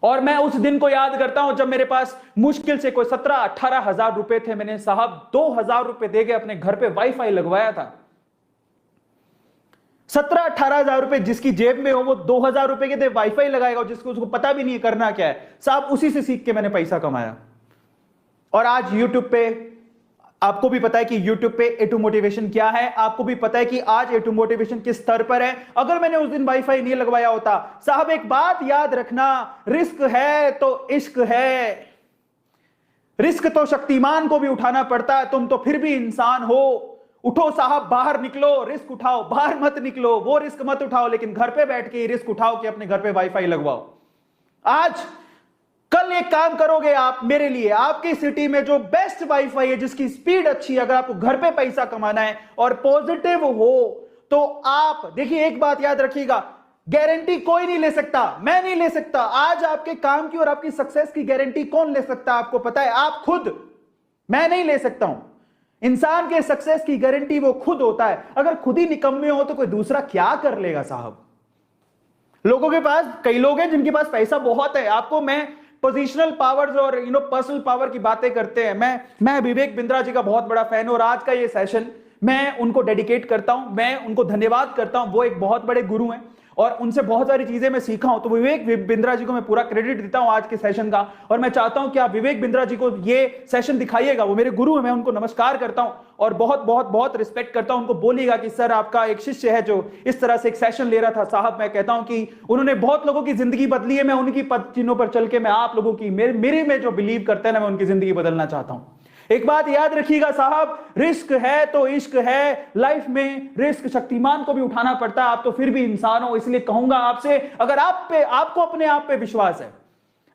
और मैं उस दिन को याद करता हूं जब मेरे पास मुश्किल से कोई 17-18 हजार रुपए थे। मैंने साहब 2,000 रुपए देके अपने घर पे वाईफाई लगवाया था। 17-18 हजार रुपए जिसकी जेब में हो वो 2,000 रुपए के वाईफाई लगाएगा, जिसको उसको पता भी नहीं करना क्या है। साहब उसी से सीख के मैंने पैसा कमाया। और आज यूट्यूब पे आपको भी पता है कि YouTube पे ए टू मोटिवेशन क्या है, आपको भी पता है कि आज ए टू मोटिवेशन किस स्तर पर है। अगर मैंने उस दिन वाईफाई नहीं लगवाया होता, साहब एक बात याद रखना, रिस्क है तो इश्क है। रिस्क तो शक्तिमान को भी उठाना पड़ता है, तुम तो फिर भी इंसान हो। उठो साहब, बाहर निकलो, रिस्क उठाओ। बाहर मत निकलो, वो रिस्क मत उठाओ, लेकिन घर पे बैठ के रिस्क उठाओ कि अपने घर पे वाईफाई लगवाओ। आज कल एक काम करोगे आप मेरे लिए, आपकी सिटी में जो बेस्ट वाईफाई है, जिसकी स्पीड अच्छी है, अगर आपको घर पे पैसा कमाना है और पॉजिटिव हो तो आप देखिए, एक बात याद रखिएगा, गारंटी कोई नहीं ले सकता, मैं नहीं ले सकता। आज आपके काम की और आपकी सक्सेस की गारंटी कौन ले सकता है? आपको पता है, आप खुद। मैं नहीं ले सकता हूं। इंसान के सक्सेस की गारंटी वो खुद होता है। अगर खुद ही निकम्मे हो तो कोई दूसरा क्या कर लेगा साहब? लोगों के पास, कई लोग हैं जिनके पास पैसा बहुत है। आपको मैं पोजिशनल पावर्स और पर्सनल पावर की बातें करते हैं। मैं विवेक बिंद्रा जी का बहुत बड़ा फैन हूं और आज का ये सेशन मैं उनको डेडिकेट करता हूं, मैं उनको धन्यवाद करता हूं। वो एक बहुत बड़े गुरु हैं और उनसे बहुत सारी चीजें मैं सीखा हूं। तो विवेक बिंद्रा जी को मैं पूरा क्रेडिट देता हूं आज के सेशन का। और मैं चाहता हूं कि आप विवेक बिंद्रा जी को ये सेशन दिखाइएगा। वो मेरे गुरु हैं, मैं उनको नमस्कार करता हूं और बहुत बहुत बहुत रिस्पेक्ट करता हूं। उनको बोलिएगा कि सर, आपका एक शिष्य है जो इस तरह से एक सेशन ले रहा था। साहब, मैं कहता हूं कि उन्होंने बहुत लोगों की जिंदगी बदली है। मैं उनकी पद चिन्हों पर चल के मैं आप लोगों की, मेरे में जो बिलीव करते हैं ना, मैं उनकी जिंदगी बदलना चाहता हूं। एक बात याद रखिएगा साहब, रिस्क है तो इश्क है। लाइफ में रिस्क शक्तिमान को भी उठाना पड़ता है, आप तो फिर भी इंसान हो। इसलिए कहूंगा आपसे, अगर आपको अपने आप पे विश्वास है,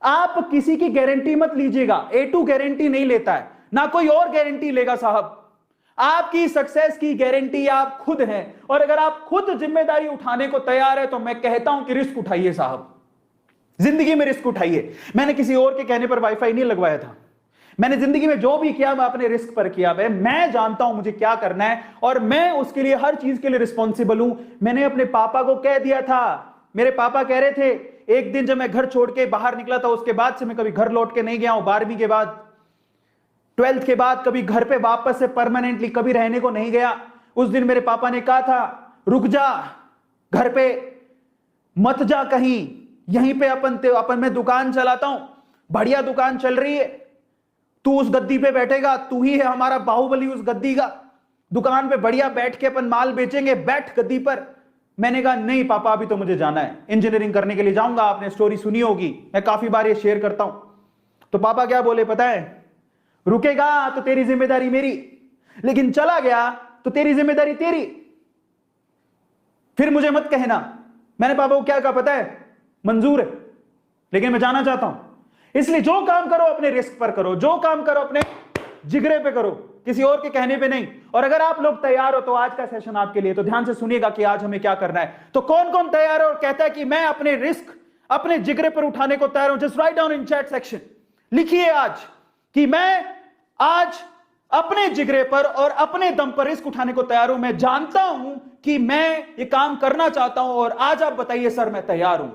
आप किसी की गारंटी मत लीजिएगा। ए टू गारंटी नहीं लेता है, ना कोई और गारंटी लेगा साहब। आपकी सक्सेस की गारंटी आप खुद हैं। और अगर आप खुद जिम्मेदारी उठाने को तैयार है तो मैं कहता हूं कि रिस्क उठाइए साहब, जिंदगी में रिस्क उठाइए। मैंने किसी और के कहने पर वाईफाई नहीं लगवाया था। मैंने जिंदगी में जो भी किया मैं अपने रिस्क पर किया। मैं जानता हूं मुझे क्या करना है और मैं उसके लिए हर चीज के लिए रिस्पॉन्सिबल हूं। मैंने अपने पापा को कह दिया था। मेरे पापा कह रहे थे, एक दिन जब मैं घर छोड़ के बाहर निकला था, उसके बाद से मैं कभी घर लौट के नहीं गया हूं। 12वीं के बाद, 12th के बाद कभी घर पे वापस से परमानेंटली कभी रहने को नहीं गया। उस दिन मेरे पापा ने कहा था, रुक जा, घर पे मत जा कहीं, यहीं पे अपन मैं दुकान चलाता हूं, बढ़िया दुकान चल रही है, तू उस गद्दी पे बैठेगा, तू ही है हमारा बाहुबली उस गद्दी का। दुकान पे बढ़िया बैठ के अपन माल बेचेंगे, बैठ गद्दी पर। मैंने कहा नहीं पापा, अभी तो मुझे जाना है, इंजीनियरिंग करने के लिए जाऊंगा। आपने स्टोरी सुनी होगी, मैं काफी बार ये शेयर करता हूं। तो पापा क्या बोले पता है, रुकेगा तो तेरी जिम्मेदारी मेरी, लेकिन चला गया तो तेरी जिम्मेदारी तेरी, फिर मुझे मत कहना। मैंने पापा को क्या कहा पता है, मंजूर है, लेकिन मैं जाना चाहता हूं। इसलिए जो काम करो अपने रिस्क पर करो, जो काम करो अपने जिगरे पे करो, किसी और के कहने पे नहीं। और अगर आप लोग तैयार हो तो आज का सेशन आपके लिए, तो ध्यान से सुनिएगा कि आज हमें क्या करना है। तो कौन कौन तैयार है और कहता है कि मैं अपने रिस्क अपने जिगरे पर उठाने को तैयार हूं? Just write down in chat section, लिखिए आज कि मैं आज अपने जिगरे पर और अपने दम पर रिस्क उठाने को तैयार हूं। मैं जानता हूं कि मैं ये काम करना चाहता हूं। और आज आप बताइए सर, मैं तैयार हूं।